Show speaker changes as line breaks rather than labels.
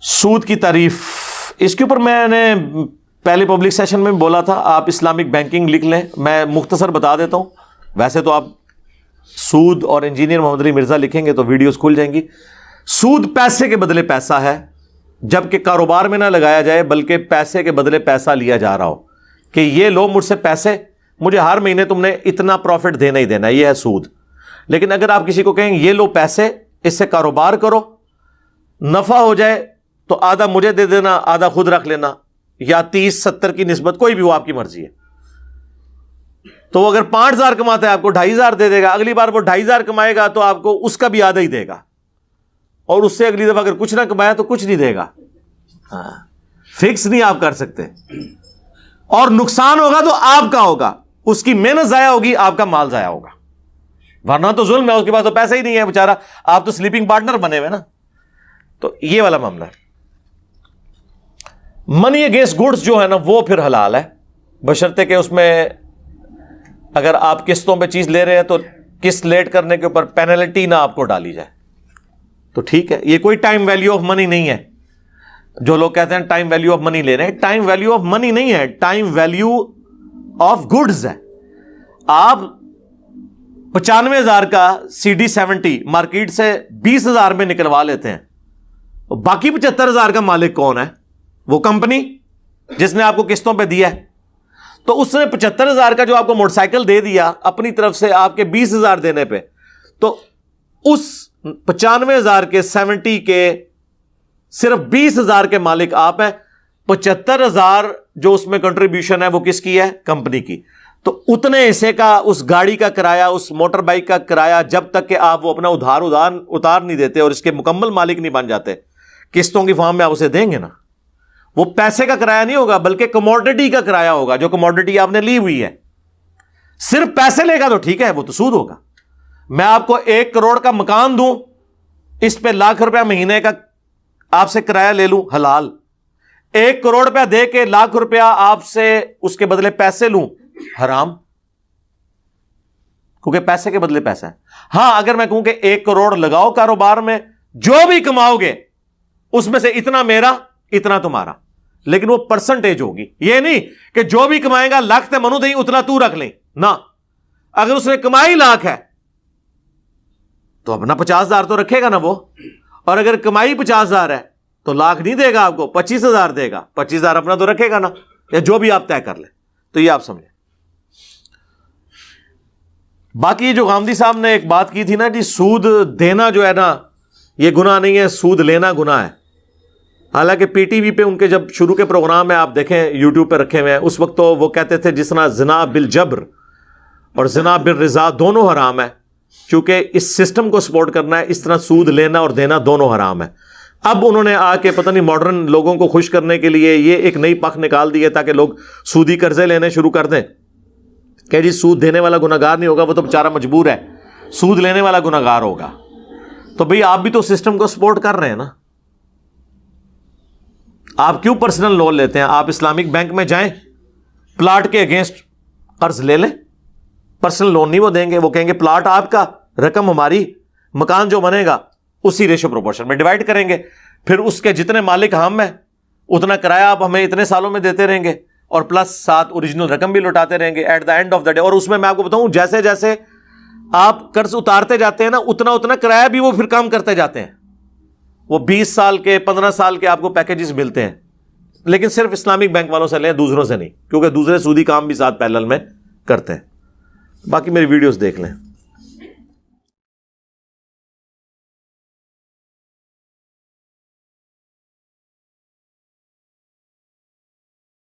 سود کی تعریف، اس کے اوپر میں نے پہلے پبلک سیشن میں بولا تھا، آپ اسلامک بینکنگ لکھ لیں، میں مختصر بتا دیتا ہوں، ویسے تو آپ سود اور انجینئر محمد علی مرزا لکھیں گے تو ویڈیوز کھل جائیں گی۔ سود پیسے کے بدلے پیسہ ہے، جبکہ کاروبار میں نہ لگایا جائے بلکہ پیسے کے بدلے پیسہ لیا جا رہا ہو کہ یہ لو مجھ سے پیسے، مجھے ہر مہینے تم نے اتنا پروفٹ دینا ہی دینا، یہ ہے سود۔ لیکن اگر آپ کسی کو کہیں یہ لو پیسے، اس سے کاروبار کرو، نفع ہو جائے تو آدھا مجھے دے دینا، آدھا خود رکھ لینا، یا 30-70 کی نسبت کوئی بھی وہ آپ کی مرضی ہے۔ تو وہ اگر 5,000 کماتا ہے آپ کو 2,500 دے دے گا، اگلی بار وہ 2,500 کمائے گا تو آپ کو اس کا بھی آدھا ہی دے گا، اور اس سے اگلی دفعہ اگر کچھ نہ کمایا تو کچھ نہیں دے گا۔ فکس نہیں آپ کر سکتے، اور نقصان ہوگا تو آپ کا ہوگا، اس کی محنت ضائع ہوگی، آپ کا مال ضائع ہوگا، ورنہ تو ظلم ہے، اس کے پاس تو پیسہ ہی نہیں ہے بیچارہ، آپ تو سلیپنگ پارٹنر بنے ہوئے نا۔ تو یہ والا معاملہ ہے۔ منی اگینسٹ گڈس جو ہے نا وہ پھر حلال ہے، بشرطے کہ اس میں اگر آپ قسطوں پہ چیز لے رہے ہیں تو قسط لیٹ کرنے کے اوپر پینلٹی نہ آپ کو ڈالی جائے تو ٹھیک ہے۔ یہ کوئی ٹائم ویلیو آف منی نہیں ہے، جو لوگ کہتے ہیں ٹائم ویلیو آف منی لے رہے ہیں، ٹائم ویلیو آف منی نہیں ہے، ٹائم ویلیو آف گڈز ہے۔ آپ 95,000 کا CD70 مارکیٹ سے 20,000 میں نکلوا لیتے ہیں، باقی 75,000 کا مالک کون ہے؟ وہ کمپنی جس نے آپ کو قسطوں پہ دیا ہے۔ تو اس نے 75,000 کا جو آپ کو موٹر سائیکل دے دیا اپنی طرف سے آپ کے 20,000 دینے پہ، تو اس 95,000 کے 70 کے صرف 20,000 کے مالک آپ ہیں، 75,000 جو اس میں کنٹریبیوشن ہے وہ کس کی ہے؟ کمپنی کی۔ تو اتنے حصے کا اس گاڑی کا کرایہ، اس موٹر بائک کا کرایہ، جب تک کہ آپ وہ اپنا اتار نہیں دیتے اور اس کے مکمل مالک نہیں بن جاتے، قسطوں کی فارم میں آپ اسے دیں گے نا، وہ پیسے کا کرایہ نہیں ہوگا بلکہ کموڈٹی کا کرایہ ہوگا، جو کموڈٹی آپ نے لی ہوئی ہے۔ صرف پیسے لے گا تو ٹھیک ہے، وہ تو سود ہوگا۔ میں آپ کو 1 کروڑ کا مکان دوں، اس پہ ₹1,00,000 مہینے کا آپ سے کرایہ لے لوں، حلال۔ 1 کروڑ روپیہ دے کے ₹1,00,000 آپ سے اس کے بدلے پیسے لوں، حرام، کیونکہ پیسے کے بدلے پیسہ ہے۔ ہاں اگر میں کہوں کہ 1 کروڑ لگاؤ کاروبار میں، جو بھی کماؤ گے اس میں سے اتنا میرا اتنا تمہارا، لیکن وہ پرسنٹیج ہوگی، یہ نہیں کہ جو بھی کمائے گا لاکھ تے منو دیں اتنا تو رکھ لیں، نہ۔ اگر اس نے کمائی 1,00,000 ہے تو اپنا 50,000 تو رکھے گا نا وہ، اور اگر کمائی 50,000 ہے تو 1,00,000 نہیں دے گا آپ کو، 25,000 دے گا، 25,000 اپنا تو رکھے گا نا، یا جو بھی آپ طے کر لیں۔ تو یہ آپ سمجھیں۔ باقی جو غامدی صاحب نے ایک بات کی تھی نا جی، سود دینا جو ہے نا یہ گناہ نہیں ہے، سود لینا گناہ ہے۔ حالانکہ پی ٹی وی پہ ان کے جب شروع کے پروگرام میں آپ دیکھیں یوٹیوب پہ رکھے ہوئے ہیں، اس وقت تو وہ کہتے تھے جس طرح زنا بالجبر اور زنا بالرضا دونوں حرام ہے، کیونکہ اس سسٹم کو سپورٹ کرنا ہے، اس طرح سود لینا اور دینا دونوں حرام ہے۔ اب انہوں نے آ کے پتہ نہیں ماڈرن لوگوں کو خوش کرنے کے لیے یہ ایک نئی پک نکال دی ہے تاکہ لوگ سودی قرضے لینے شروع کر دیں کہ جی سود دینے والا گناہگار نہیں ہوگا، وہ تو بیچارہ مجبور ہے، سود لینے والا گناہگار ہوگا۔ تو بھئی آپ بھی تو سسٹم کو سپورٹ کر رہے ہیں نا، آپ کیوں پرسنل لون لیتے ہیں؟ آپ اسلامک بینک میں جائیں، پلاٹ کے اگینسٹ قرض لے لیں، پرسنل لون نہیں وہ دیں گے، وہ کہیں گے پلاٹ آپ کا، رقم ہماری، مکان جو بنے گا اسی ریشو پروپورشن میں ڈیوائڈ کریں گے، پھر اس کے جتنے مالک ہم ہیں اتنا کرایہ آپ ہمیں اتنے سالوں میں دیتے رہیں گے، اور پلس ساتھ اوریجنل رقم بھی لوٹاتے رہیں گے at the end of the day. اور اس میں آپ کو بتاؤں جیسے جیسے آپ قرض اتارتے جاتے ہیں نا اتنا اتنا کرایہ بھی وہ پھر کم کرتے جاتے ہیں، وہ 20 سال کے 15 سال کے آپ کو پیکیجز ملتے ہیں، لیکن صرف اسلامک بینک والوں سے لیں، دوسروں سے نہیں، کیونکہ دوسرے سودی کام بھی ساتھ پیرلل میں کرتے ہیں۔ باقی میری ویڈیوز دیکھ لیں۔